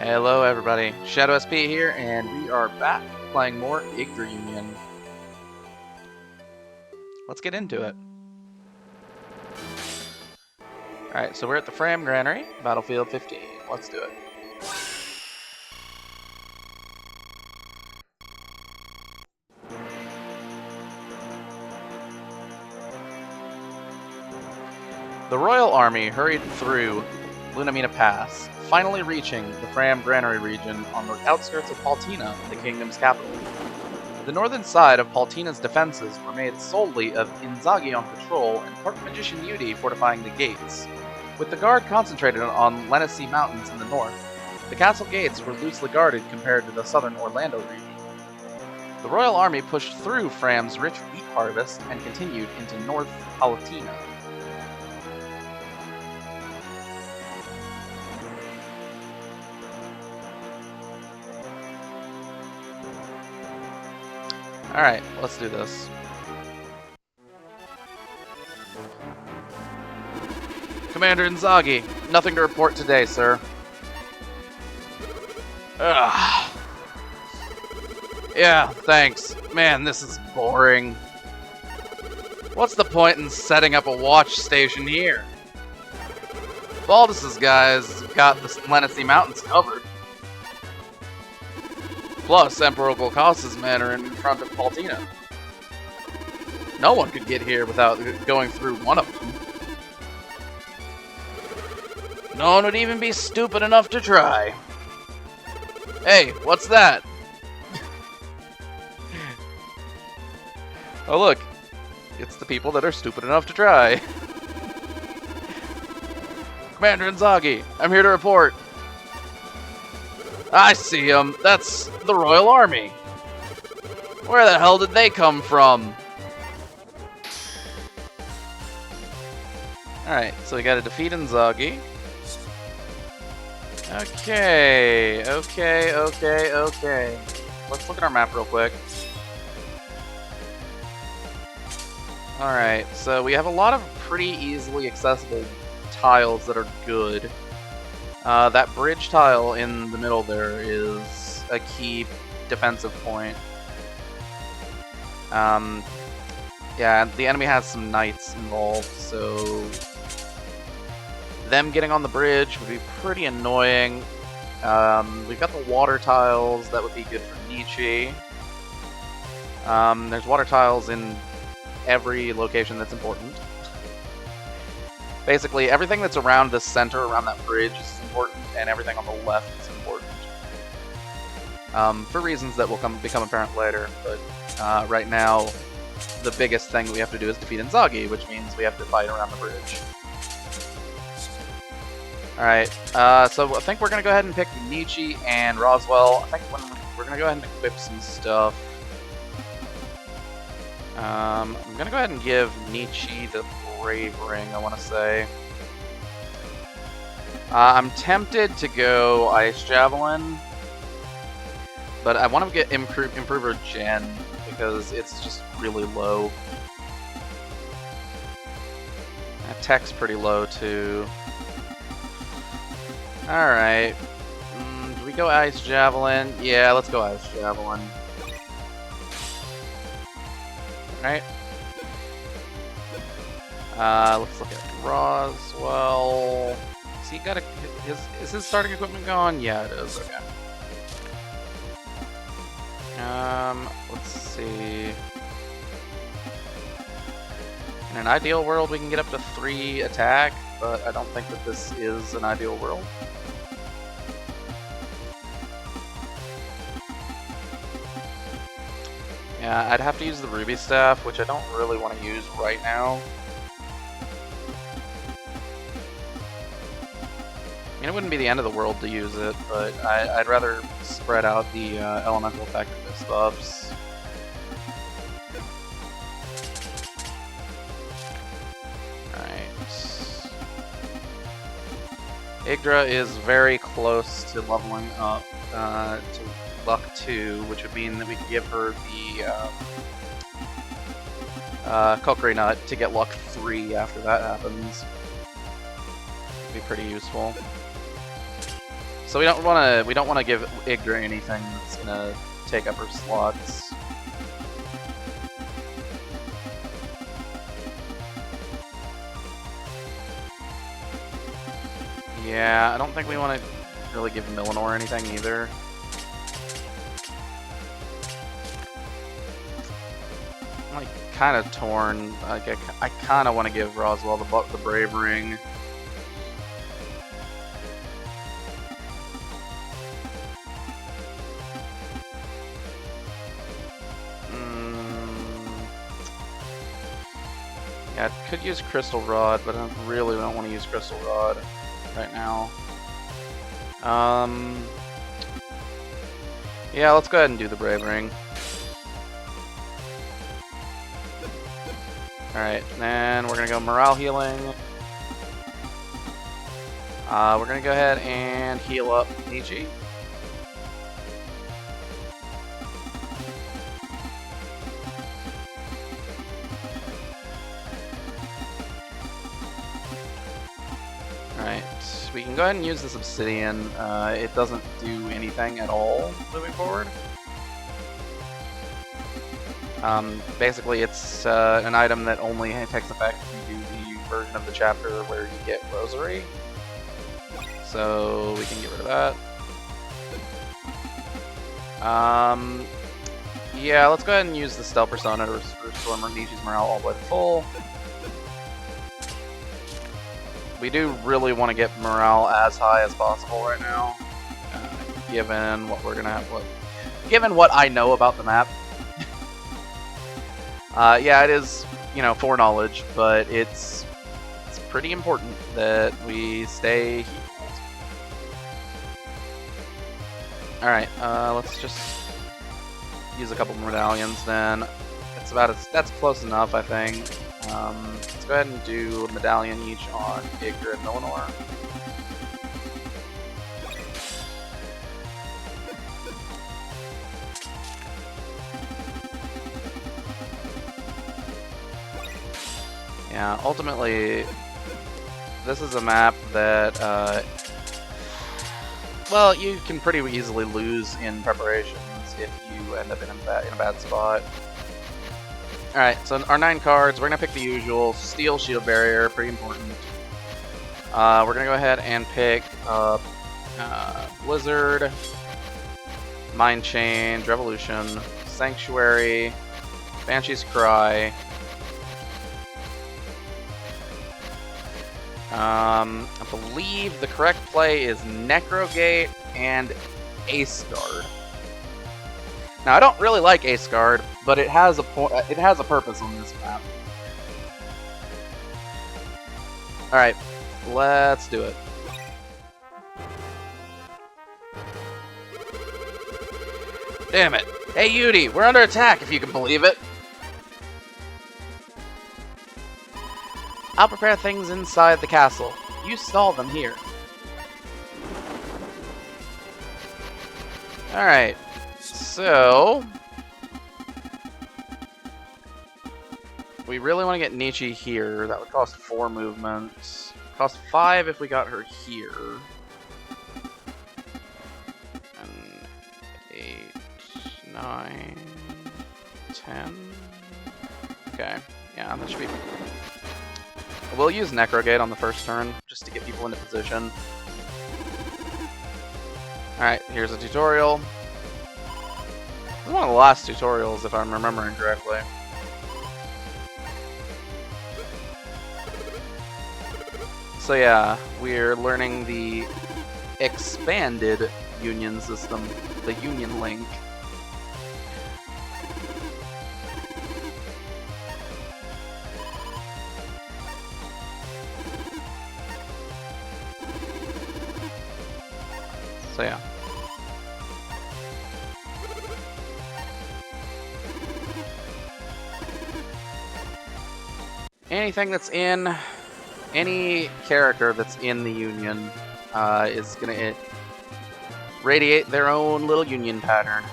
Hello everybody, Shadow SP here, and we are back playing more Yggdra Union. Let's get into it. Alright, so we're at the Framm Granary, Battlefield 15. Let's do it. The Royal Army hurried through Lunamina Pass, finally reaching the Framm Granary region on the outskirts of Paltina, the kingdom's capital. The northern side of Paltina's defenses were made solely of Inzaghi on patrol and Court Magician Yudi fortifying the gates. With the guard concentrated on Lenesi Mountains in the north, the castle gates were loosely guarded compared to the southern Orlando region. The Royal Army pushed through Framm's rich wheat harvest and continued into North Paltina. Alright, let's do this. Commander Inzaghi, nothing to report today, sir. Ugh. Yeah, thanks. Man, this is boring. What's the point in setting up a watch station here? Baldus's guys got the Lenesi Mountains covered. Plus, Emperor Glukos's men are in front of Paltina. No one could get here without going through one of them. No one would even be stupid enough to try. Hey, what's that? Oh look, it's the people that are stupid enough to try. Commander Inzaghi, I'm here to report. I see them. That's the Royal Army. Where the hell did they come from? Alright, so we gotta defeat Inzaghi. Okay. Let's look at our map real quick. Alright, so we have a lot of pretty easily accessible tiles that are good. That bridge tile in the middle there is a key defensive point. Yeah, the enemy has some knights involved, so them getting on the bridge would be pretty annoying. We've got the water tiles, that would be good for Nietzsche. There's water tiles in every location that's important. Basically, everything that's around the center, around that bridge, is important, and everything on the left is important. For reasons that will become apparent later, but right now, the biggest thing we have to do is defeat Inzaghi, which means we have to fight around the bridge. Alright, so I think we're going to go ahead and pick Nietzsche and Roswell. I think we're going to go ahead and equip some stuff. I'm going to go ahead and give Nietzsche the Brave Ring, I want to say. I'm tempted to go Ice Javelin, but I want to get Improver Gen because it's just really low. Attack's pretty low too. Alright. Do we go Ice Javelin? Yeah, let's go Ice Javelin. Alright. Let's look at Roswell. Has he got is his starting equipment gone? Yeah, it is. Okay. Let's see. In an ideal world, we can get up to 3 attack, but I don't think that this is an ideal world. Yeah, I'd have to use the Ruby Staff, which I don't really want to use right now. I mean, it wouldn't be the end of the world to use it, but I'd rather spread out the elemental effectiveness buffs. Alright. Yggdra is very close to leveling up to Luck 2, which would mean that we could give her the Kokiri Nut to get Luck 3 after that happens. Would be pretty useful. So we don't want to give Yggdra anything that's gonna take up her slots. Yeah, I don't think we want to really give Millinor anything either. I'm like kind of torn. Like I kind of want to give Roswell the Brave Ring. Yeah, I could use Crystal Rod, but I really don't want to use Crystal Rod right now. Yeah, let's go ahead and do the Brave Ring. Alright, then we're gonna go morale healing. We're gonna go ahead and heal up Nietzsche. Alright, we can go ahead and use this obsidian. It doesn't do anything at all moving forward. Basically, it's an item that only takes effect if you do the version of the chapter where you get Rosary. So we can get rid of that. Yeah, let's go ahead and use the Stealth Persona to restore Nietzsche's morale all the way to full. We do really want to get morale as high as possible right now, given what we're gonna have. Given what I know about the map. Yeah, it is, you know, foreknowledge, but it's pretty important that we stay healed. Alright, let's just use a couple medallions then. That's close enough, I think. Let's go ahead and do a medallion each on Yggdra and Millinor. Yeah, ultimately, this is a map that, well, you can pretty easily lose in preparations if you end up in a bad spot. Alright, so our 9 cards, we're going to pick the usual. Steel, Shield Barrier, pretty important. We're going to go ahead and pick up Blizzard, Mind Change, Revolution, Sanctuary, Banshee's Cry. I believe the correct play is Necrogate and Ace Guard. Now, I don't really like Ace Guard, but it has a purpose on this map. All right, let's do it. Damn it! Hey, Yudi, we're under attack. If you can believe it. I'll prepare things inside the castle. You stall them here. Alright. So... we really want to get Nietzsche here. That would cost 4 movements. Cost 5 if we got her here. And 8, 9, 10. Okay. Yeah, that should be... we'll use Necrogate on the first turn, just to get people into position. Alright, here's a tutorial. This is one of the last tutorials, if I'm remembering correctly. So yeah, we're learning the expanded union system, the Union Link. So yeah. Anything that's in... any character that's in the Union is going to radiate their own little Union pattern.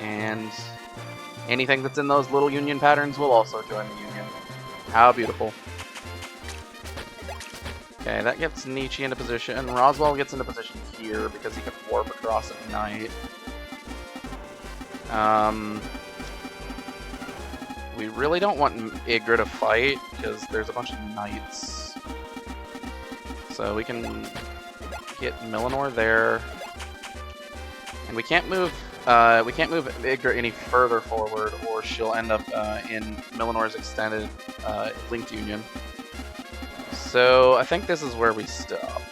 And anything that's in those little Union patterns will also join the Union. How beautiful. Okay, that gets Nietzsche into position. Roswell gets into position here because he can warp across at night. We really don't want Yggdra to fight because there's a bunch of knights. So we can get Millinor there, and we can't move Yggdra any further forward, or she'll end up in Millinor's extended linked union. So I think this is where we stop.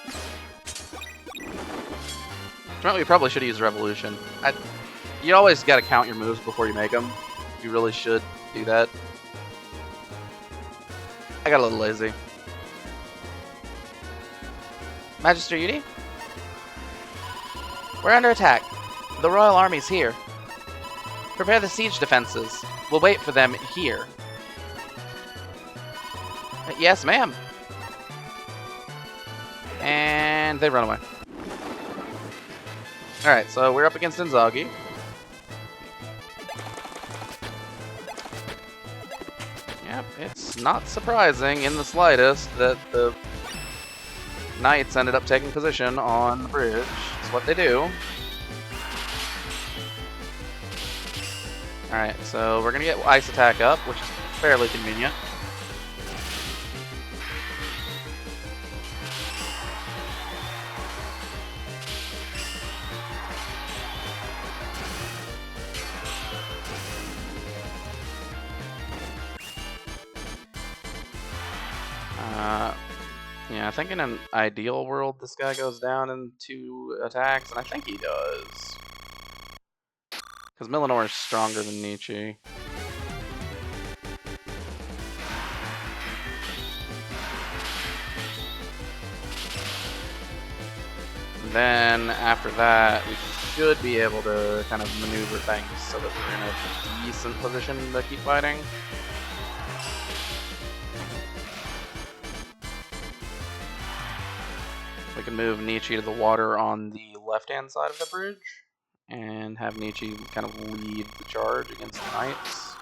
We probably should use Revolution. You always got to count your moves before you make them. You really should do that. I got a little lazy. Magister Yudi? We're under attack. The Royal Army's here. Prepare the siege defenses. We'll wait for them here. Yes, ma'am. And they run away. Alright, so we're up against Inzaghi. Yep, it's not surprising in the slightest that the Knights ended up taking position on the bridge. It's what they do. Alright, so we're gonna get Ice Attack up, which is fairly convenient. Yeah, I think in an ideal world, this guy goes down in 2 attacks, and I think he does. Because Millinor is stronger than Nietzsche. Then, after that, we should be able to kind of maneuver things so that we're in a decent position to keep fighting. We can move Nietzsche to the water on the left-hand side of the bridge, and have Nietzsche kind of lead the charge against the Knights.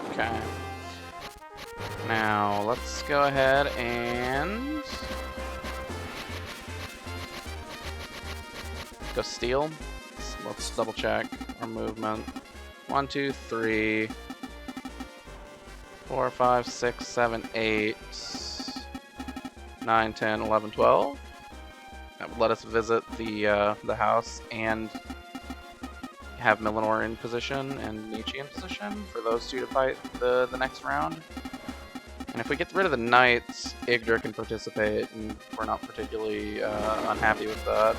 Okay. Now, let's go ahead and go steal. Let's double check our movement. 1, 2, 3, 4, 5, 6, 7, 8, 9, 10, 11, 12. That would let us visit the house and have Millinor in position and Nietzsche in position for those two to fight the next round. And if we get rid of the Knights, Yggdra can participate, and we're not particularly unhappy with that.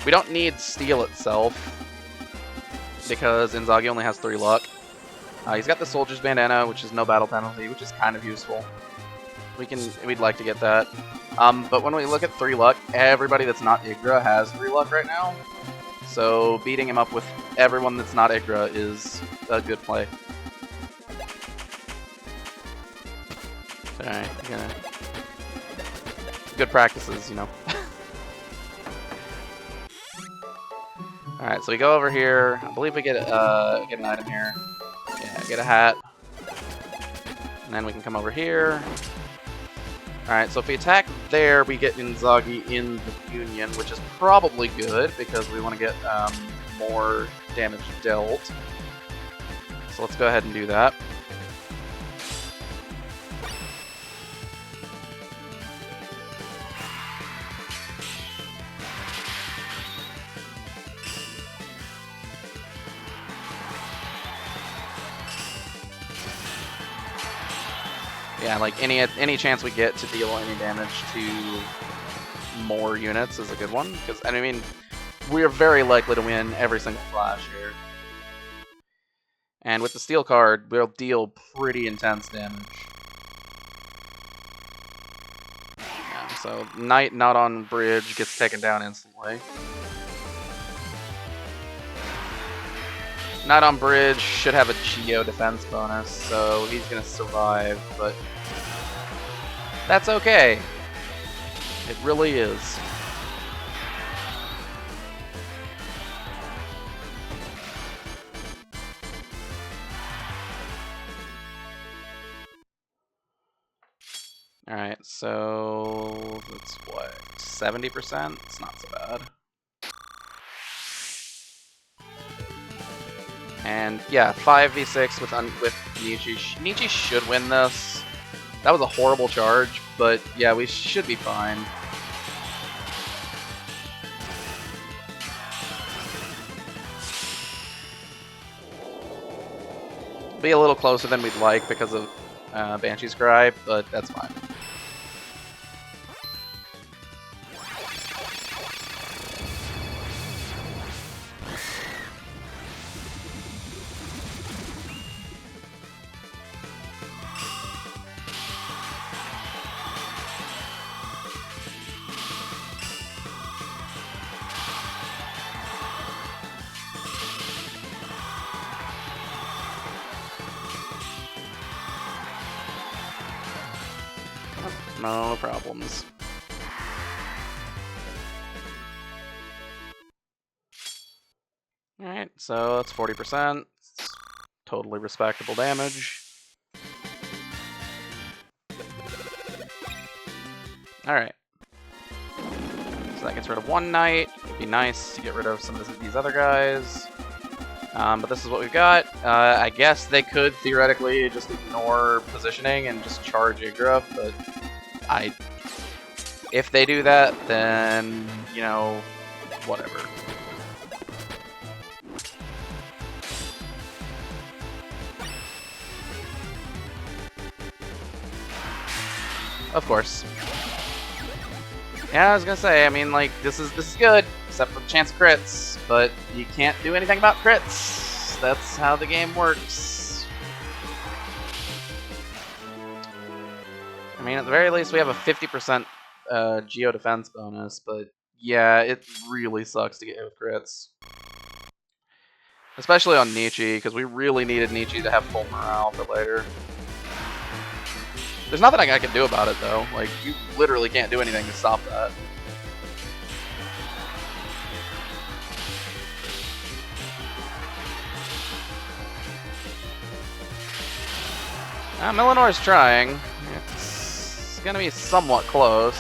We don't need Steel itself, because Inzaghi only has 3 luck. He's got the Soldier's Bandana, which is no battle penalty, which is kind of useful. We'd like to get that. But when we look at 3 luck, everybody that's not Yggdra has 3 luck right now. So beating him up with everyone that's not Yggdra is a good play. Alright, good practices, you know. Alright, so we go over here. I believe we get an item here. Yeah, get a hat. And then we can come over here. Alright, so if we attack there, we get Inzaghi in the Union, which is probably good, because we want to get more damage dealt. So let's go ahead and do that. Yeah, like any chance we get to deal any damage to more units is a good one, because I mean we're very likely to win every single flash here. And with the steel card, we'll deal pretty intense damage. Yeah, so Knight not on bridge gets taken down instantly. Knight on bridge should have a Geo defense bonus, so he's gonna survive, but that's okay. It really is. Alright, so that's what, 70%? It's not so bad. And yeah, 5v6 with Nietzsche. Nietzsche should win this. That was a horrible charge, but yeah, we should be fine. Be a little closer than we'd like because of Banshee's Cry, but that's fine. No problems. Alright, so that's 40%. It's totally respectable damage. Alright. So that gets rid of one knight. It'd be nice to get rid of some of these other guys. But this is what we've got. I guess they could theoretically just ignore positioning and just charge Yggdra, but if they do that, then, you know, whatever. Of course. Yeah, I was gonna say, I mean, like, this is good, except for the chance of crits, but you can't do anything about crits. That's how the game works. I mean, at the very least, we have a 50% geo defense bonus, but yeah, it really sucks to get hit with crits. Especially on Nietzsche, because we really needed Nietzsche to have full morale for later. There's nothing I can do about it, though. Like, you literally can't do anything to stop that. Milinor's trying. It's gonna be somewhat close.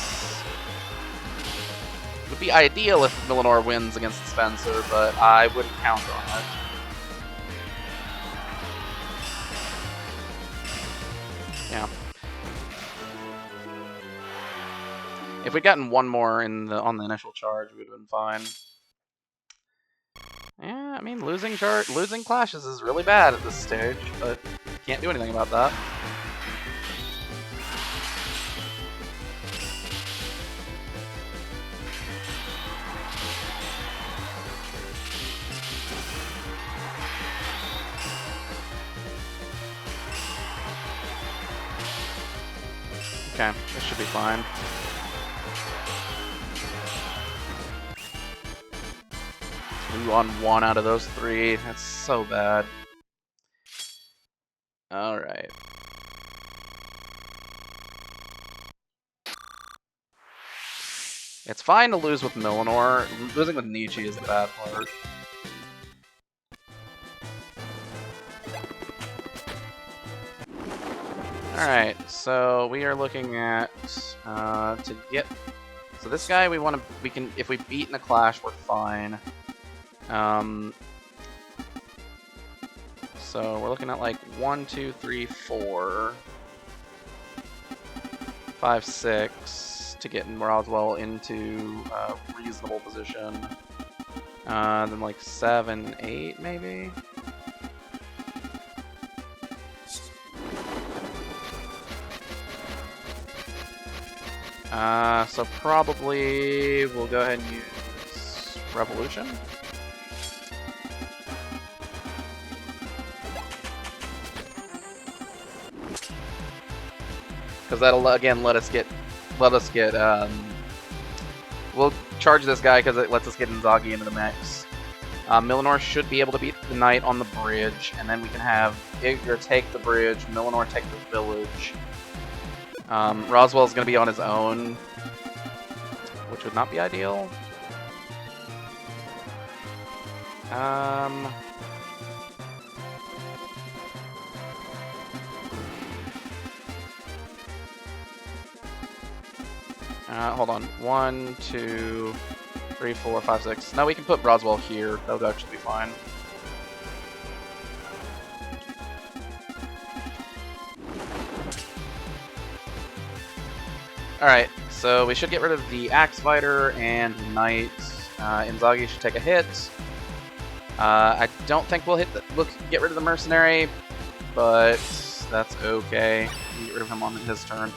It would be ideal if Milanor wins against Spencer, but I wouldn't count on it. Yeah. If we'd gotten one more on the initial charge, we would have been fine. Yeah, I mean, losing clashes is really bad at this stage, but can't do anything about that. Okay, this should be fine. Ooh, on one out of those three. That's so bad. Alright. It's fine to lose with Milanor. Losing with Nietzsche is the bad part. Alright, so we are looking at to get. So this guy we can if we beat in a clash, we're fine. So we're looking at like 1, 2, 3, 4, 5, 6 to get Roswell into a reasonable position. Then like 7, 8 maybe. So probably we'll go ahead and use Revolution. Because that'll again let us get we'll charge this guy because it lets us get Inzaghi into the mix. Milanor should be able to beat the knight on the bridge, and then we can have Yggdra take the bridge, Milanor take the village. Roswell's going to be on his own, which would not be ideal. Hold on. 1, 2, 3, 4, 5, 6. No, we can put Roswell here. That would actually be fine. Alright, so we should get rid of the Axe Fighter and Knight. Inzaghi should take a hit. I don't think we'll get rid of the Mercenary, but that's okay. We can get rid of him on his turn.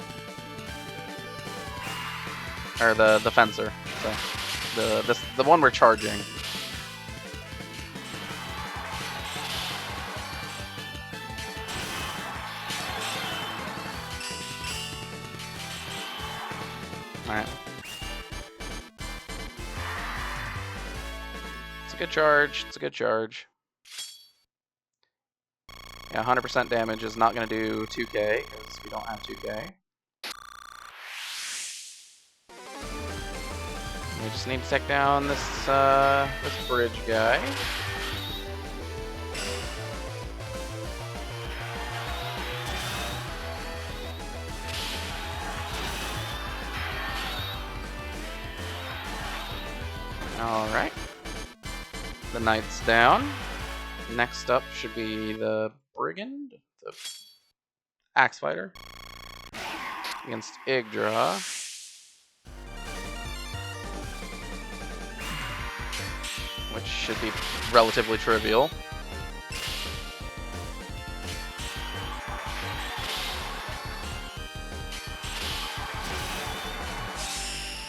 Or the Fencer. So the one we're charging. Alright. It's a good charge. It's a good charge. Yeah, 100% damage is not going to do 2k, because we don't have 2k. We just need to take down this bridge guy. Alright. The Knight's down. Next up should be the Brigand, the Axe Fighter, against Yggdra. Which should be relatively trivial.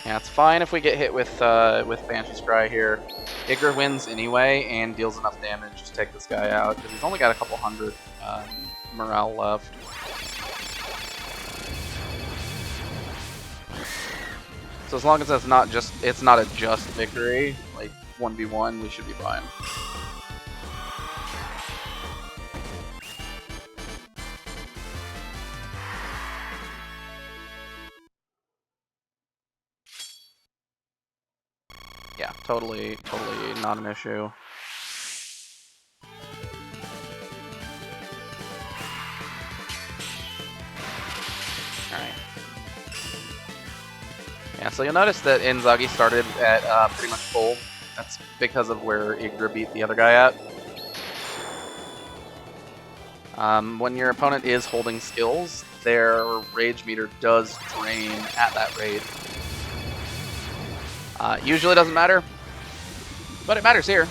Yeah, it's fine if we get hit with Banshee's Cry here. Yggdra wins anyway and deals enough damage to take this guy out, because he's only got a couple hundred morale left. So as long as it's not a just victory, like 1v1, we should be fine. Yeah, totally not an issue. Alright. Yeah, so you'll notice that Inzaghi started at pretty much full. That's because of where Yggdra beat the other guy at. When your opponent is holding skills, their rage meter does drain at that rate. Usually doesn't matter, but it matters here.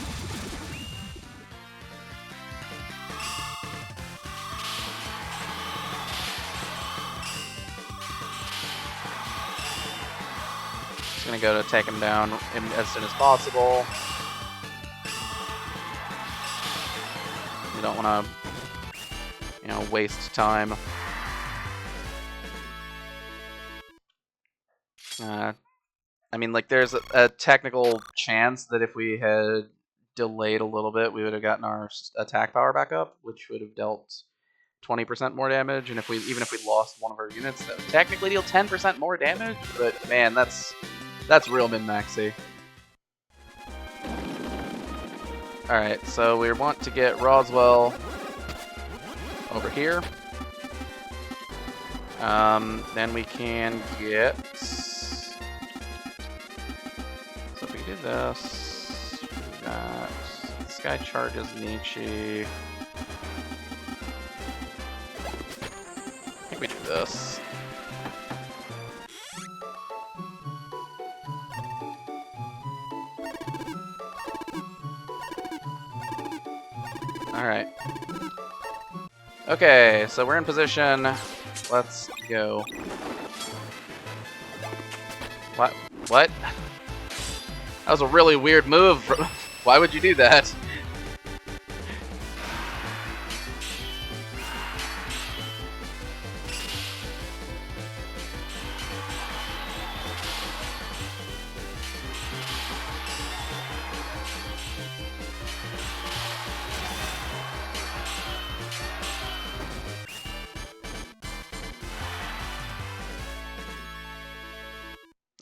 Just gonna go to take him down as soon as possible. You don't want to, waste time. I mean, like, there's a technical chance that if we had delayed a little bit, we would have gotten our attack power back up, which would have dealt 20% more damage. And even if we lost one of our units, that would technically deal 10% more damage. But man, that's real min-maxy. All right, so we want to get Roswell over here. Then we can get. So if we do this, we got this guy charges Nietzsche. I think we do this. Alright. Okay, so we're in position. Let's go. What? What? That was a really weird move. Why would you do that?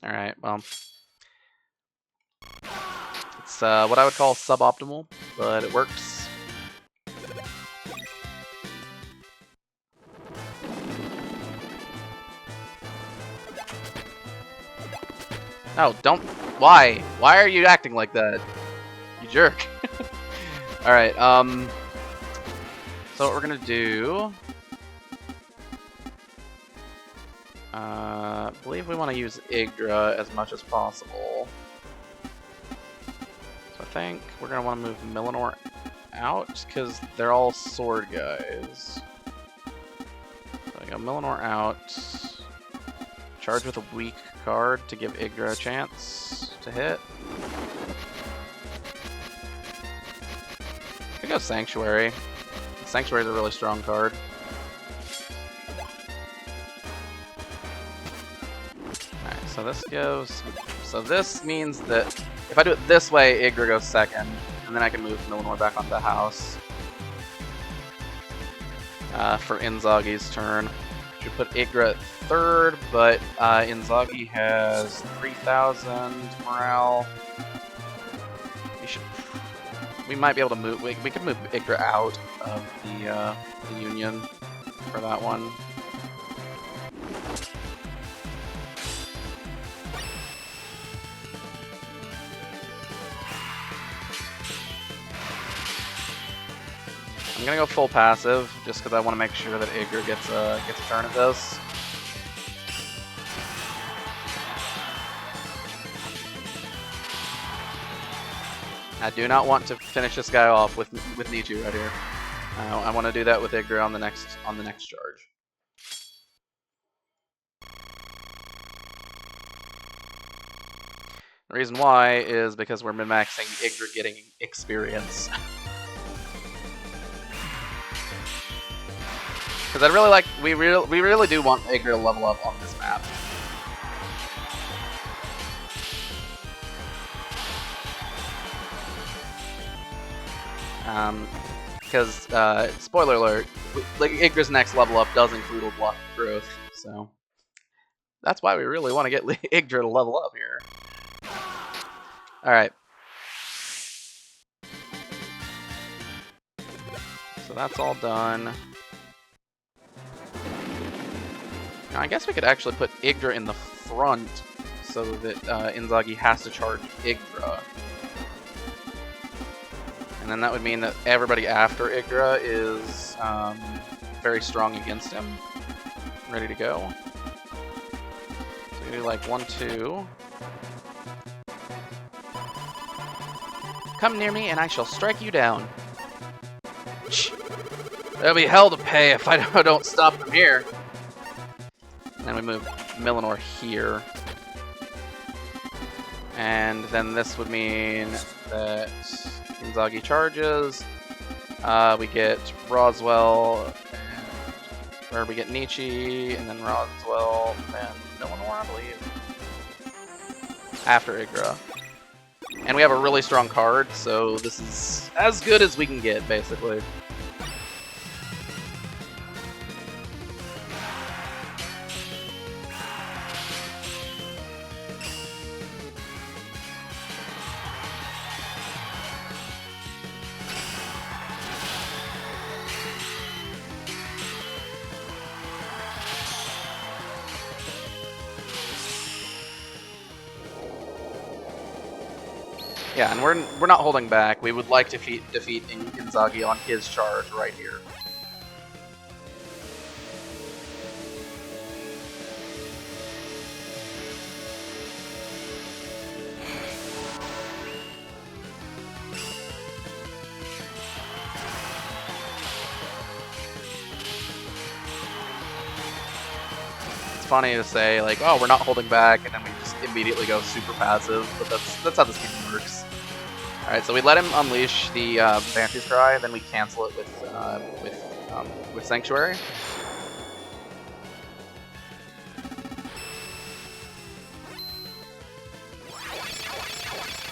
Alright, well. It's what I would call suboptimal, but it works. No, don't. Why? Why are you acting like that? You jerk. Alright, so what we're gonna do... I believe we want to use Yggdra as much as possible. So I think we're gonna want to move Millinor out, because they're all sword guys. So I got Millinor out. Charge with a weak card to give Yggdra a chance to hit. I think go Sanctuary. Sanctuary is a really strong card. Alright, so this goes... So this means that if I do it this way, Yggdra goes second, and then I can move Millinor back onto the house. For Inzagi's turn. Should put Yggdra at third, but Inzaghi has 3,000 morale. We might be able to move. We could move Yggdra out of the Union for that one. I'm gonna go full passive just because I want to make sure that Yggdra gets a turn at this. I do not want to finish this guy off with Nichu right here. I want to do that with Yggdra on the next charge. The reason why is because we're min-maxing Yggdra getting experience. Because I really like, we really do want Yggdra to level up on this map. Because, spoiler alert, like Yggdra's next level up does include a block of growth, so that's why we really want to get Yggdra to level up here. Alright. So that's all done. Now, I guess we could actually put Yggdra in the front so that Inzaghi has to charge Yggdra. And then that would mean that everybody after Yggdra is very strong against him. Ready to go. So we do like 1, 2. Come near me and I shall strike you down. There'll be hell to pay if I don't stop them here. And then we move Millinor here. And then this would mean that Inzaghi charges. We get Roswell, or we get Nietzsche, and then Roswell, and Millinor, I believe. After Yggdra. And we have a really strong card, so this is as good as we can get, basically. Yeah, and we're not holding back. We would like to defeat Inzaghi on his charge right here. It's funny to say, like, oh, we're not holding back, and then we just immediately go super passive, but that's how this game works. Alright, so we let him unleash the Banshee's Cry, then we cancel it with Sanctuary.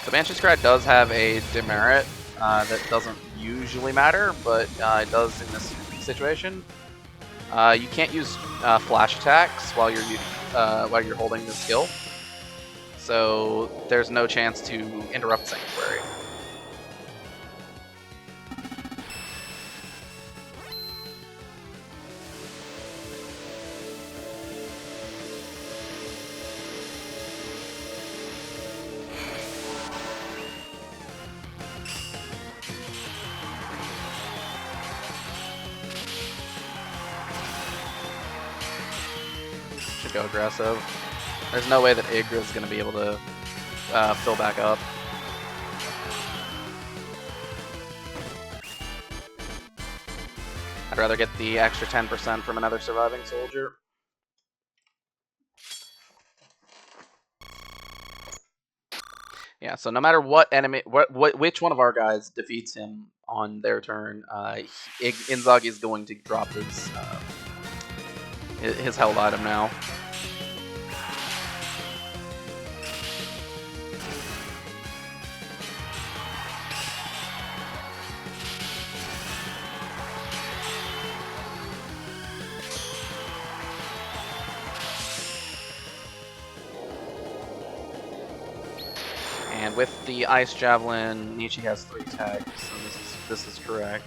The Banshee's Cry does have a demerit that doesn't usually matter, but it does in this situation. You can't use flash attacks while you're holding the skill, so there's no chance to interrupt Sanctuary. just go aggressive. There's no way that Yggdra is going to be able to fill back up. I'd rather get the extra 10% from another surviving soldier. Yeah, so no matter what enemy, which one of our guys defeats him on their turn, Inzaghi is going to drop his held item now. And with the Ice Javelin, Nietzsche has 3 tags, so this is correct.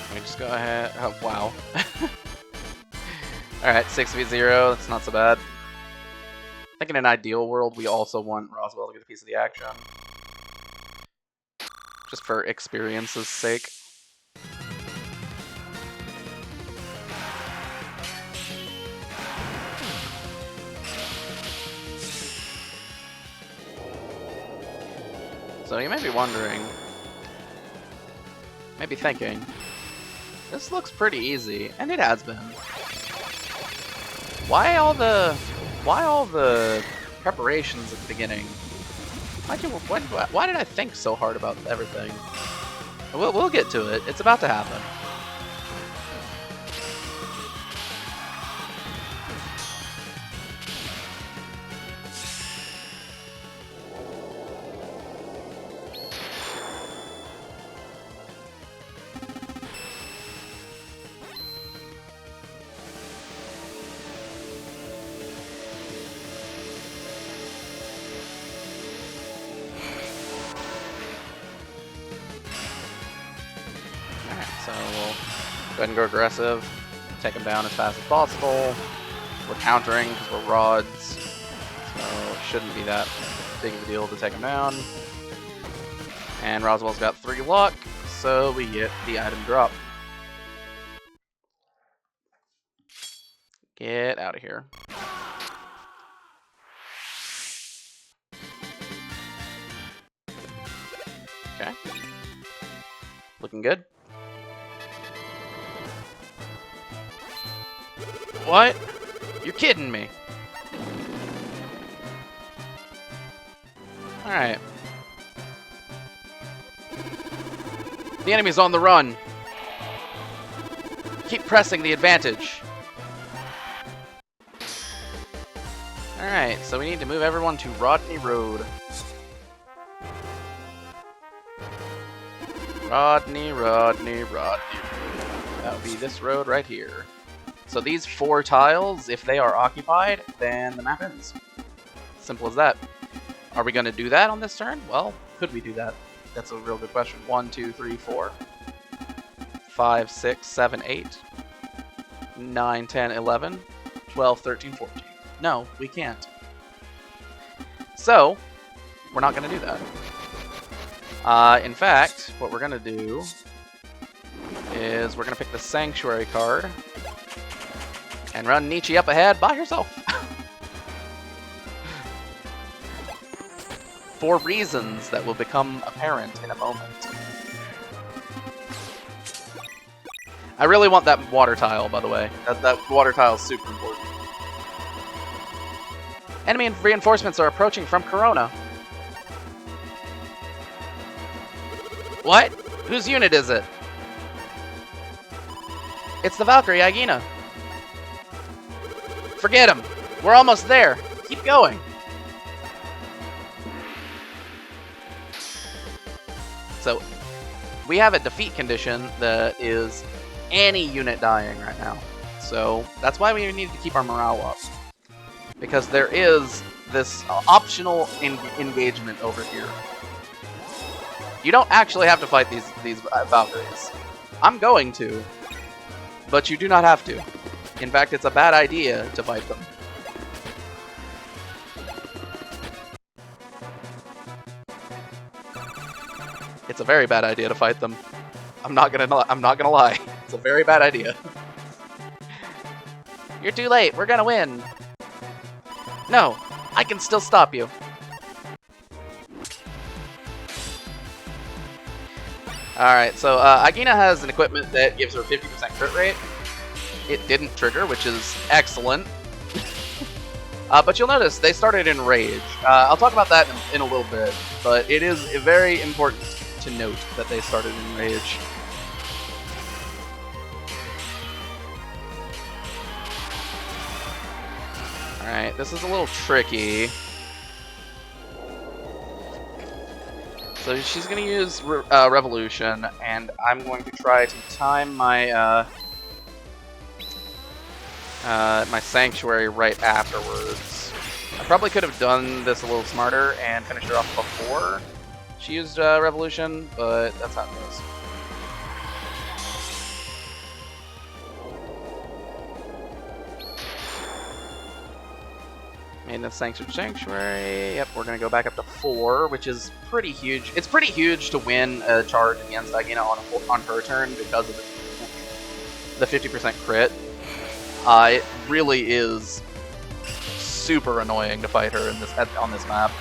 Let me just go ahead. Oh, wow. Alright, 6v0, that's not so bad. I think in an ideal world, we also want Roswell to get a piece of the action. Just for experience's sake. So you may be wondering, maybe thinking, this looks pretty easy, and it has been. Why all the preparations at the beginning? Why did I think so hard about everything? We'll get to it. It's about to happen. So we'll go ahead and go aggressive, take him down as fast as possible. We're countering because we're rods, so it shouldn't be that big of a deal to take him down. And Roswell's got 3 luck, so we get the item drop. Get out of here. Okay. Looking good. What? You're kidding me. Alright. The enemy's on the run. Keep pressing the advantage. Alright, so we need to move everyone to Rodney Road. Rodney. That would be this road right here. So these 4 tiles, if they are occupied, then the map ends. Simple as that. Are we going to do that on this turn? Well, could we do that? That's a real good question. 1, 2, 3, 4, 5, 6, 7, 8, 9, 10, 11, 12, 13, 14. No, we can't. So, we're not going to do that. In fact, what we're going to do is we're going to pick the Sanctuary card and run Nietzsche up ahead by herself. For reasons that will become apparent in a moment. I really want that water tile, by the way. That water tile is super important. Enemy reinforcements are approaching from Corona. What? Whose unit is it? It's the Valkyrie Yggdra. Forget him. We're almost there. Keep going. So, we have a defeat condition that is any unit dying right now. So, that's why we need to keep our morale up. Because there is this optional engagement over here. You don't actually have to fight these Valkyries. I'm going to, but you do not have to. In fact, it's a bad idea to fight them. It's a very bad idea to fight them. I'm not gonna lie. It's a very bad idea. You're too late. We're gonna win. No, I can still stop you. Alright, so Yggdra has an equipment that gives her 50% crit rate. It didn't trigger, which is excellent. But you'll notice they started in Rage. I'll talk about that in a little bit, but it is very important to note that they started in Rage. Alright, this is a little tricky. So she's going to use Revolution, and I'm going to try to time my my Sanctuary right afterwards. I probably could have done this a little smarter and finished her off before she used Revolution, but that's how it goes. Maintenance Sanctuary. Yep, we're gonna go back up to 4, which is pretty huge. It's pretty huge to win a charge against Yggdra on her turn because of the 50% crit. It really is super annoying to fight her in this on this map.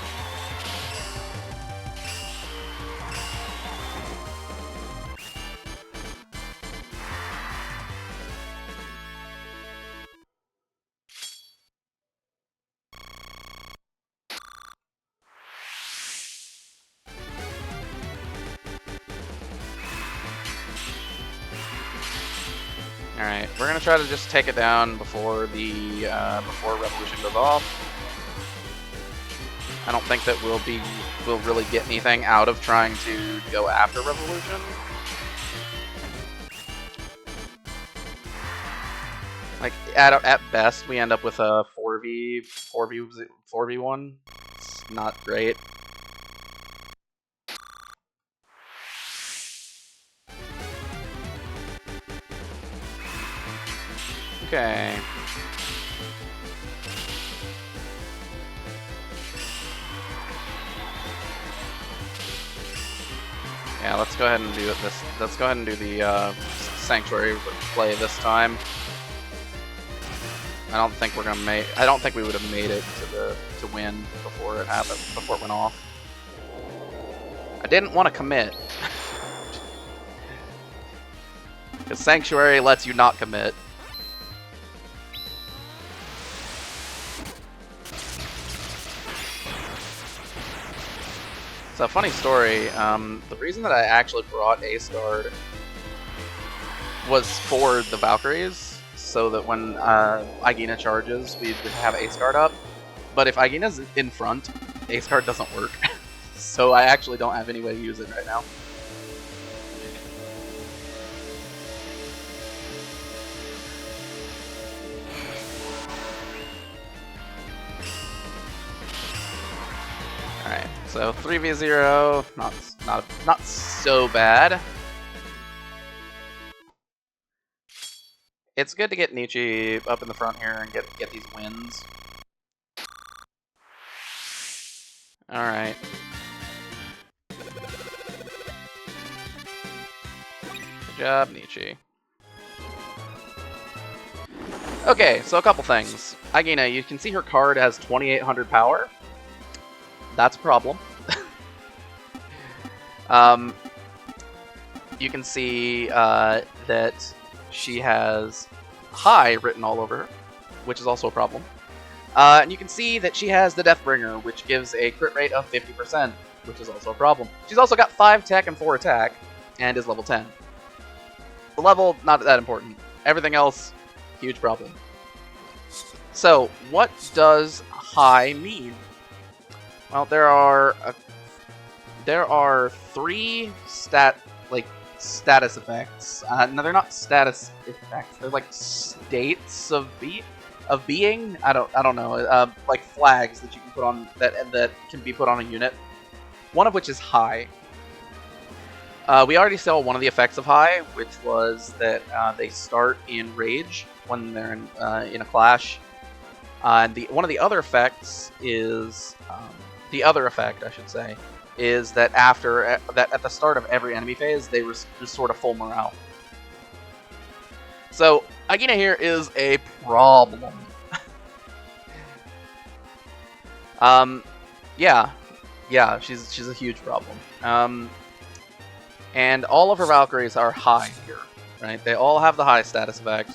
Alright, we're gonna try to just take it down before the before Revolution goes off. I don't think that we'll really get anything out of trying to go after Revolution. Like at best, we end up with a 4v1. It's not great. Okay. Yeah, let's go ahead and do this. Let's go ahead and do the Sanctuary play this time. I don't think we're gonna make. I don't think we would have made it to win before it happened. Before it went off. I didn't want to commit. Because Sanctuary lets you not commit. So, funny story, the reason that I actually brought Ace Guard was for the Valkyries, so that when Yggdra charges, we would have Ace Guard up. But if Yggdra's in front, Ace Guard doesn't work. So I actually don't have any way to use it right now. Alright, so 3v0, not so bad. It's good to get Nietzsche up in the front here and get these wins. Alright. Good job, Nietzsche. Okay, so a couple things. Yggdra, you can see her card has 2800 power. That's a problem. You can see that she has high written all over her, which is also a problem. And you can see that she has the Deathbringer, which gives a crit rate of 50%, which is also a problem. She's also got 5 tech and 4 attack, and is level 10. The level, not that important. Everything else, huge problem. So, what does high mean? Well, there are 3 status effects. No, they're not status effects. They're like states of being. I don't know. Like flags that you can put on that can be put on a unit. One of which is high. We already saw one of the effects of high, which was that they start in rage when they're in a clash. One of the other effects is the other effect, I should say, is that at the start of every enemy phase, they restore to full morale. So Yggdra here is a problem. Yeah, she's a huge problem. And all of her Valkyries are high here, right? They all have the high status effect,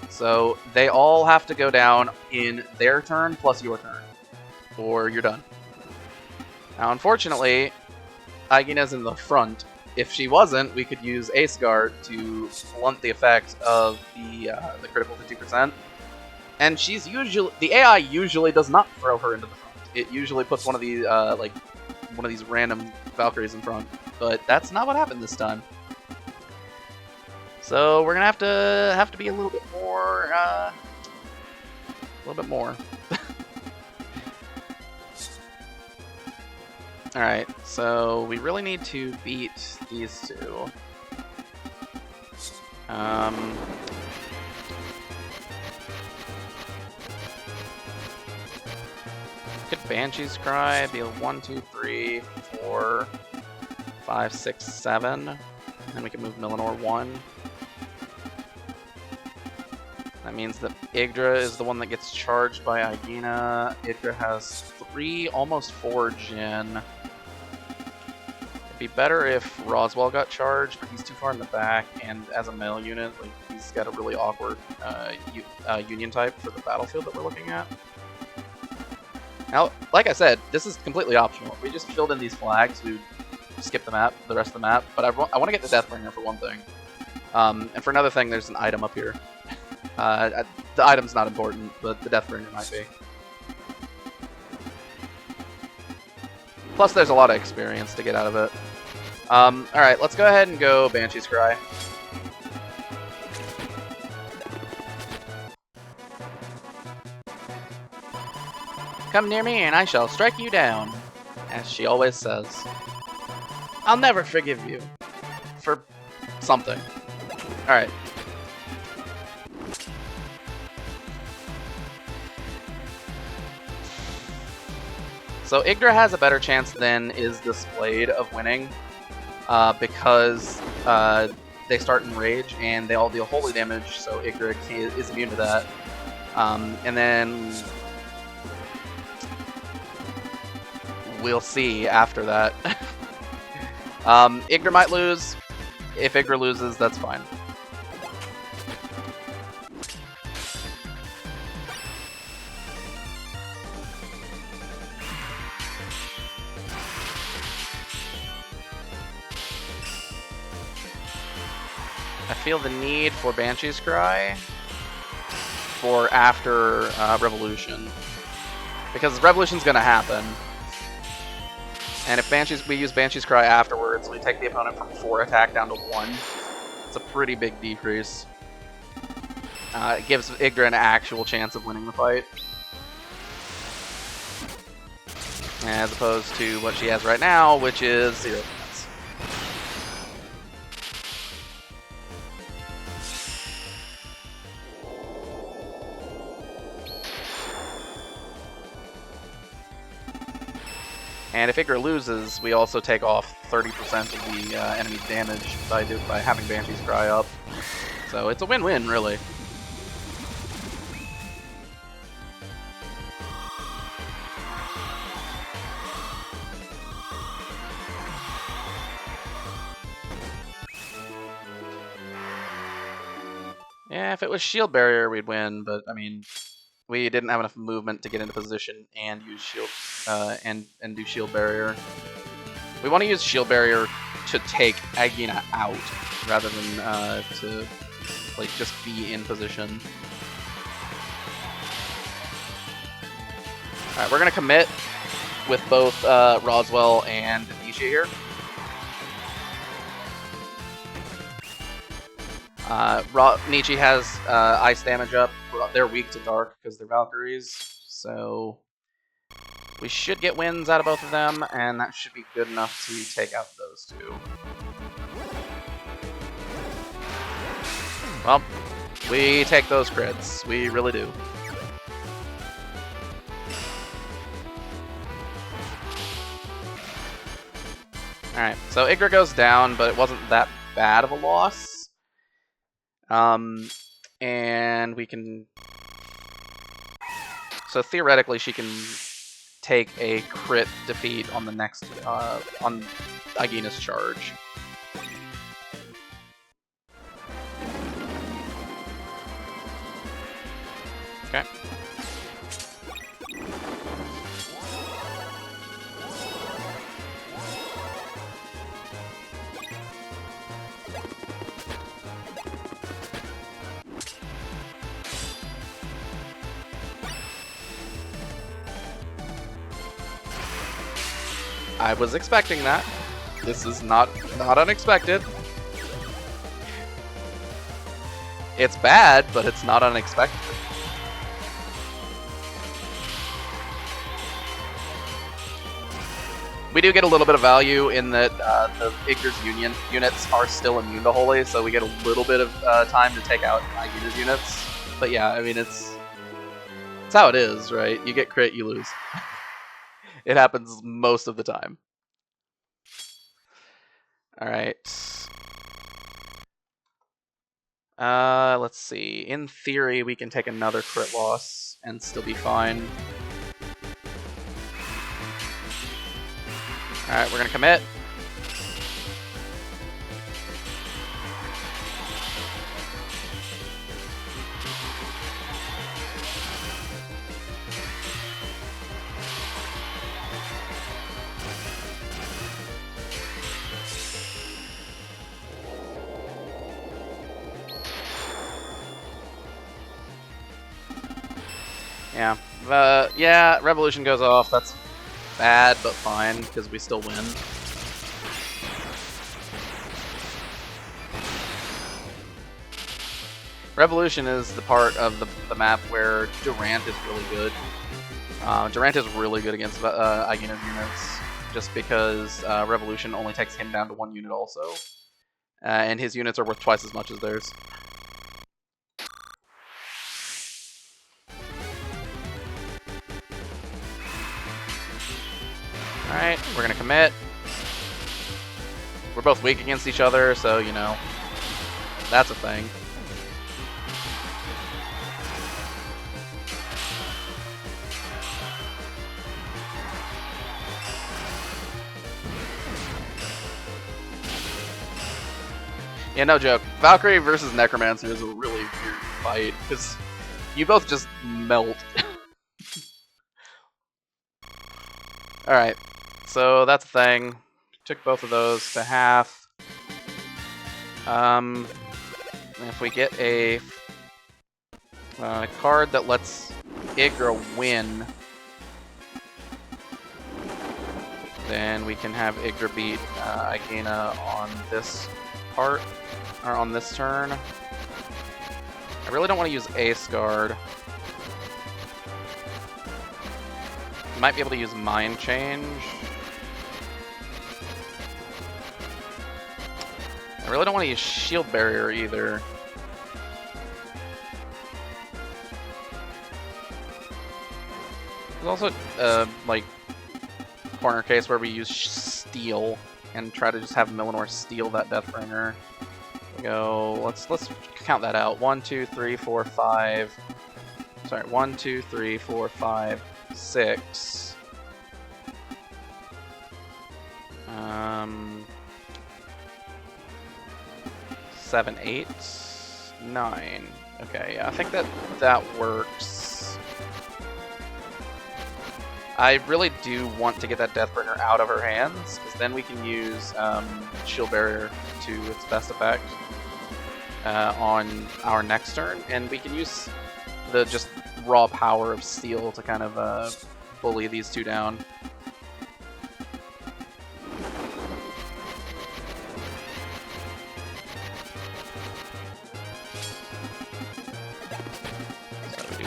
so they all have to go down in their turn plus your turn, or you're done. Now, unfortunately, Yggdra's in the front. If she wasn't, we could use Ace Guard to blunt the effect of the critical 50%. And the AI usually does not throw her into the front. It usually puts one of these random Valkyries in front, but that's not what happened this time. So we're gonna have to be a little bit more, All right, so we really need to beat these two. Could Banshee's Cry be a 1, 2, 3, 4, 5, 6, 7? And then we can move Millinor 1. That means that Yggdra is the one that gets charged by Yggdra. Yggdra has 3, almost 4 Jin. It'd be better if Roswell got charged, but he's too far in the back, and as a melee unit, like, he's got a really awkward union type for the battlefield that we're looking at. Now, like I said, this is completely optional. If we just filled in these flags, we would skip the rest of the map. But I want to get the Deathbringer for one thing. And for another thing, there's an item up here. The item's not important, but the Deathbringer might be. Plus, there's a lot of experience to get out of it. Alright, let's go ahead and go Banshee's Cry. Come near me and I shall strike you down, as she always says. I'll never forgive you. For something. Alright. So Yggdra has a better chance than is displayed of winning, because they start in Rage and they all deal holy damage, so Yggdra is immune to that. And then we'll see after that. Yggdra might lose. If Yggdra loses, that's fine. I feel the need for Banshee's Cry for after Revolution, because Revolution's gonna happen. And if we use Banshee's Cry afterwards, we take the opponent from 4 attack down to 1. It's a pretty big decrease. It gives Yggdra an actual chance of winning the fight, as opposed to what she has right now, which is 0 chance. And if Yggdra loses, we also take off 30% of the enemy's damage by having Banshee's Cry up. So it's a win-win, really. Yeah, if it was Shield Barrier, we'd win, but I mean, we didn't have enough movement to get into position and use Shield and do Shield Barrier. We want to use Shield Barrier to take Yggdra out rather than to like just be in position. All right, we're gonna commit with both Roswell and Nisha here. Nietzsche has ice damage up. They're weak to dark because they're Valkyries, so we should get wins out of both of them, and that should be good enough to take out those two. Well, we take those crits. We really do. Alright, so Yggdra goes down, but it wasn't that bad of a loss. And we can... So theoretically, she can take a crit defeat on the next, on Yggdra's charge. Okay. I was expecting that. This is not unexpected. It's bad, but it's not unexpected. We do get a little bit of value in that the Yggdra's units are still immune to Holy, so we get a little bit of time to take out Yggdra's units. But yeah, I mean, it's how it is, right? You get crit, you lose. It happens most of the time. Alright. Let's see. In theory, we can take another crit loss and still be fine. Alright, we're gonna commit. Yeah. Yeah, Revolution goes off. That's bad, but fine, because we still win. Revolution is the part of the map where Durant is really good. Durant is really good against Yggdra's units, just because Revolution only takes him down to 1 unit also. And his units are worth twice as much as theirs. Alright, we're gonna commit. We're both weak against each other, so, you know, that's a thing. Yeah, no joke. Valkyrie versus Necromancer is a really weird fight, because you both just melt. Alright, so that's a thing. Took both of those to half. If we get a card that lets Yggdra win, then we can have Yggdra beat Yggdrana on this part, or on this turn. I really don't want to use Ace Guard. Might be able to use Mind Change. I really don't want to use Shield Barrier either. There's also like corner case where we use Steel and try to just have Millinor steal that Deathbringer. We go. Let's count that out. 1, 2, 3, 4, 5. Sorry, 1, 2, 3, 4, 5, 6. 7, 8, 9. Okay, yeah, I think that works. I really do want to get that Deathbringer out of her hands, because then we can use Shield Barrier to its best effect on our next turn, and we can use the just raw power of Steel to kind of bully these two down.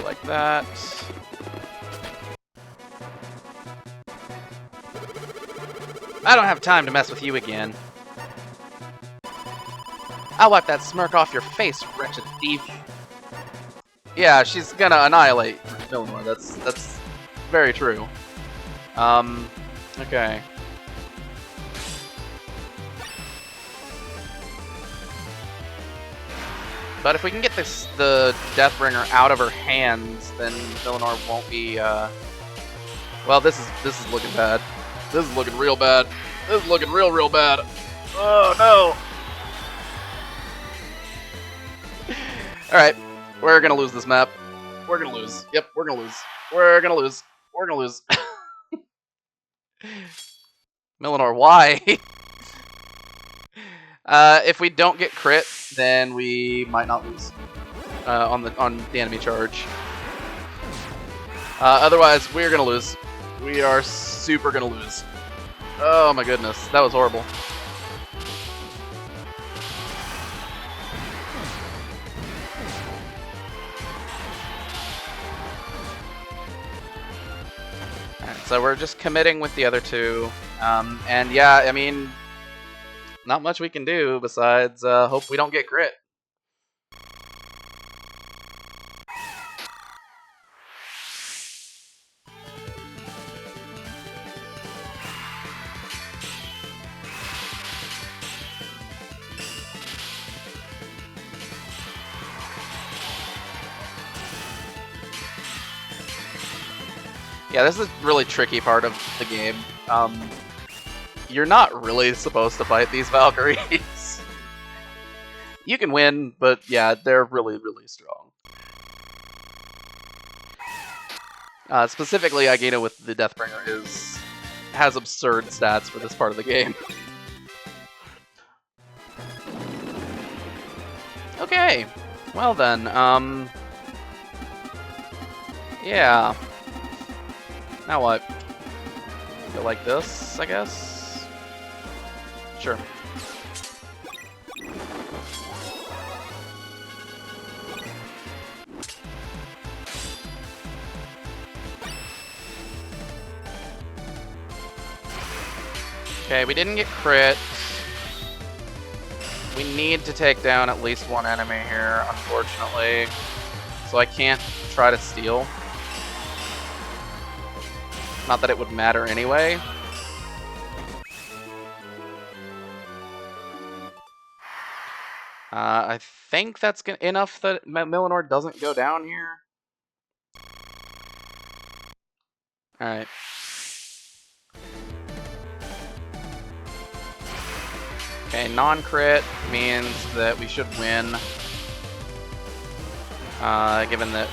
Like that. I don't have time to mess with you again. I'll wipe that smirk off your face, wretched thief. Yeah, she's gonna annihilate Millinor. That's very true. Okay. But if we can get the Deathbringer out of her hands, then Millenor won't be. Well, this is looking bad. This is looking real bad. This is looking real bad. Oh no! All right, we're gonna lose this map. We're gonna lose. Yep, we're gonna lose. We're gonna lose. We're gonna lose. Millenor, why? If we don't get crit, then we might not lose on the enemy charge. Otherwise, we're gonna lose. We are super gonna lose. Oh my goodness, that was horrible. Alright, so we're just committing with the other two. And yeah, I mean, not much we can do besides hope we don't get crit. Yeah, this is a really tricky part of the game. You're not really supposed to fight these Valkyries. You can win, but yeah, they're really strong. Specifically, Yggdra with the Deathbringer has absurd stats for this part of the game. Okay, well then, yeah. Now what? Go like this, I guess? Sure. Okay, we didn't get crit. We need to take down at least one enemy here, unfortunately. So I can't try to steal. Not that it would matter anyway. I think that's enough that Millenor doesn't go down here. Alright. Okay, non-crit means that we should win. Given that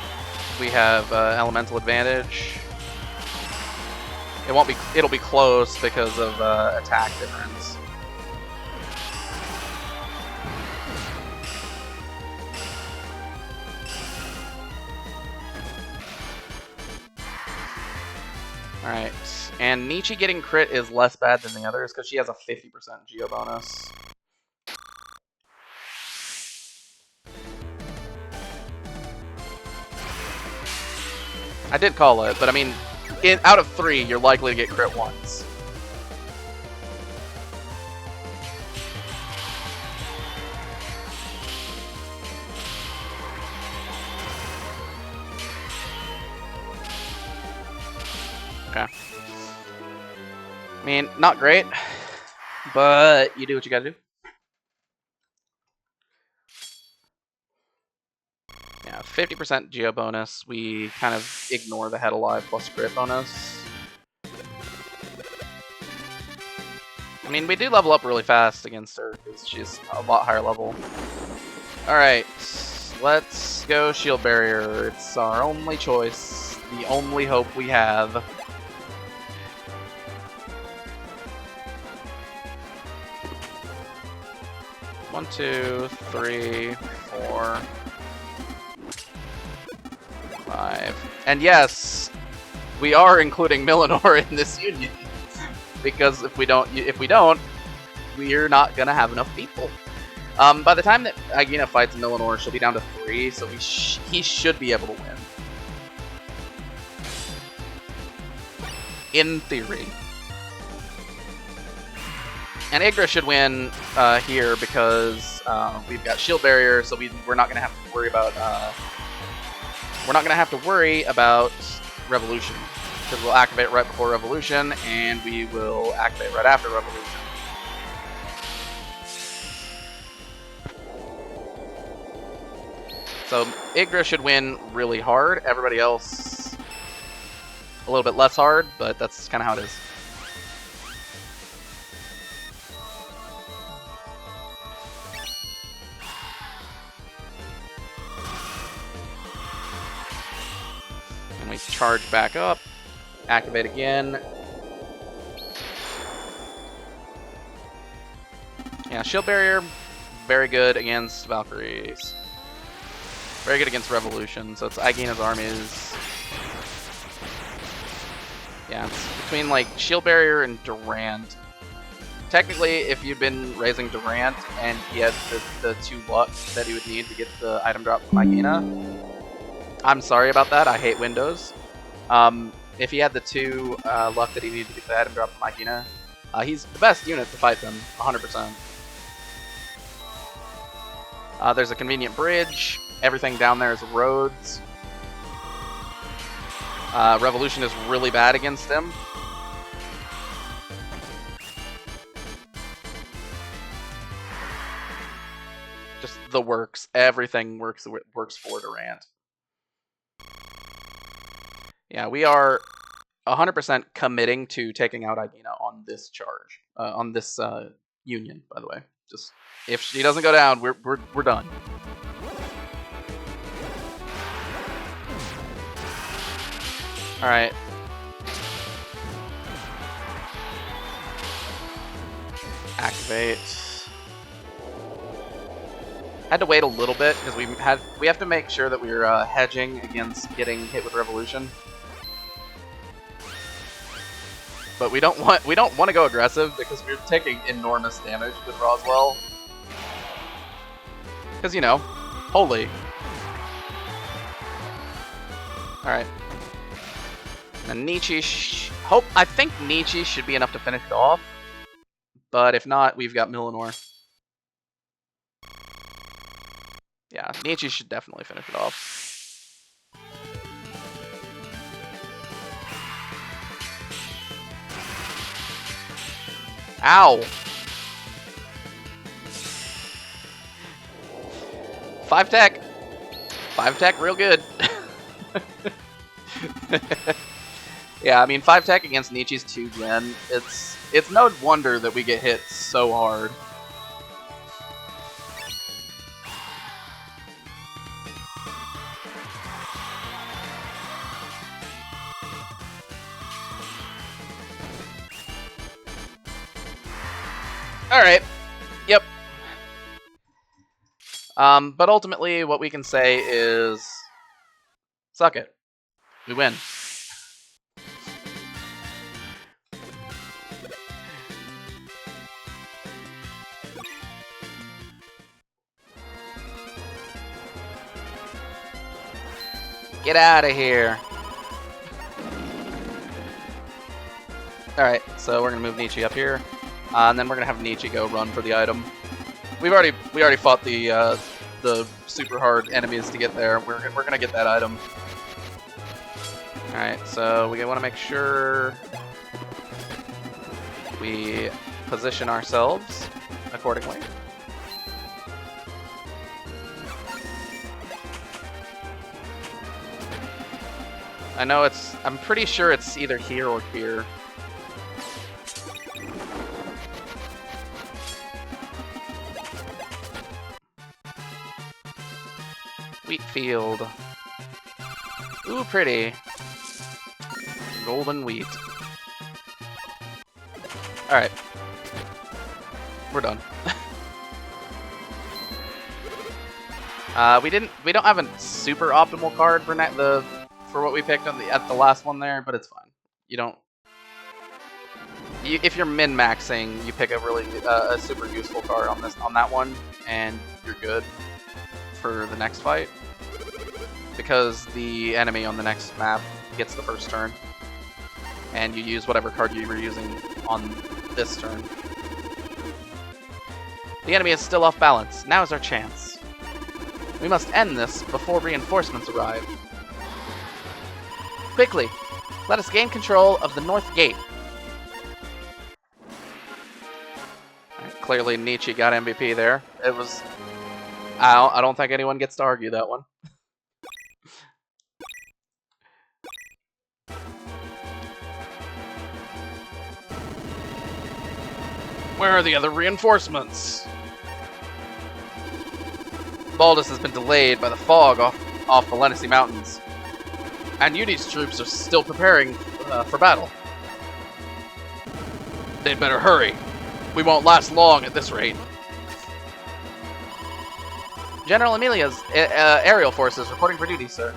we have elemental advantage. It'll be close because of attack difference. Alright, and Nietzsche getting crit is less bad than the others because she has a 50% geo bonus. I did call it, but I mean, out of 3, you're likely to get crit once. Okay. I mean, not great, but you do what you gotta do. Yeah, 50% geo bonus. We kind of ignore the head alive plus crit bonus. I mean, we do level up really fast against her because she's a lot higher level. Alright, let's go shield barrier. It's our only choice, the only hope we have. One, 2, 3, 4, 5. And yes, we are including Millenor in this union. Because if we don't, we're not gonna have enough people. By the time that Yggdra fights Millenor, she'll be down to 3, so he should be able to win. In theory. And Yggdra should win here because we've got shield barrier, so we're not gonna have to worry about revolution. Because we'll activate right before revolution, and we will activate right after revolution. So Yggdra should win really hard. Everybody else a little bit less hard, but that's kind of how it is. And we charge back up, activate again. Yeah, shield barrier, very good against Valkyries. Very good against Revolution, so it's Yggdra's armies. Yeah, it's between like shield barrier and Durant. Technically, if you'd been raising Durant and he had the 2 luck that he would need to get the item drop from Yggdra, I'm sorry about that. I hate Windows. If he had the 2 luck that he needed to get the item drop from Yggdra, he's the best unit to fight them, 100%. There's a convenient bridge. Everything down there is roads. Revolution is really bad against him. Just the works. Everything works for Durant. Yeah, we are 100% committing to taking out Yggdra on this charge. On this union, by the way. Just if she doesn't go down, we're done. All right. Activate. Had to wait a little bit because we have to make sure that we're hedging against getting hit with Revolution. But we don't want to go aggressive because we're taking enormous damage with Roswell. Because you know, holy. All right. And Nietzsche, I think Nietzsche should be enough to finish it off. But if not, we've got Millinor. Yeah, Nietzsche should definitely finish it off. Ow! 5 tech! 5 tech real good. Yeah, I mean 5 tech against Nietzsche's 2 gen, it's no wonder that we get hit so hard. Alright. Yep. But ultimately what we can say is suck it. We win. Get out of here. Alright, so we're gonna move Nietzsche up here. And then we're gonna have Nietzsche go run for the item. We already fought the super hard enemies to get there. We're gonna get that item. Alright, so we want to make sure we position ourselves accordingly. I know I'm pretty sure it's either here or here. Wheat field. Ooh, pretty. Golden wheat. Alright. We're done. We don't have a super optimal card for what we picked at the last one there, but it's fine. If you're min-maxing, you pick a super useful card on that one, and you're good for the next fight, because the enemy on the next map gets the first turn, and you use whatever card you were using on this turn. The enemy is still off balance. Now is our chance. We must end this before reinforcements arrive. Quickly, let us gain control of the North Gate. Right, clearly Nietzsche got MVP there. I don't think anyone gets to argue that one. Where are the other reinforcements? Baldus has been delayed by the fog off the Lenessee Mountains, and Yudi's troops are still preparing for battle. They'd better hurry. We won't last long at this rate. General Emilia's aerial forces reporting for duty, sir.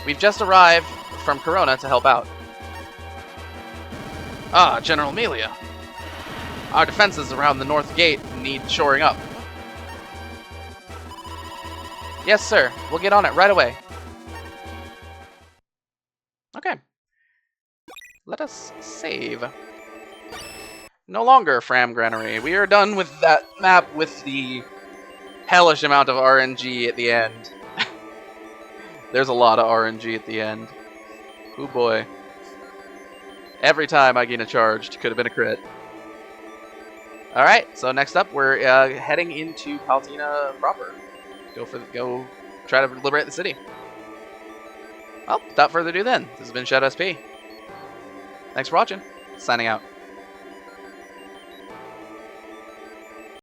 We've just arrived from Corona to help out. Ah, General Emilia. Our defenses around the north gate need shoring up. Yes, sir. We'll get on it right away. Okay. Let us save. No longer Framm Granary. We are done with that map with the hellish amount of RNG at the end. There's a lot of RNG at the end. Oh boy. Every time I gain a charge, could have been a crit. Alright, so next up we're heading into Paltina proper. Go try to liberate the city. Well, without further ado then, this has been Shadow SP. Thanks for watching. Signing out.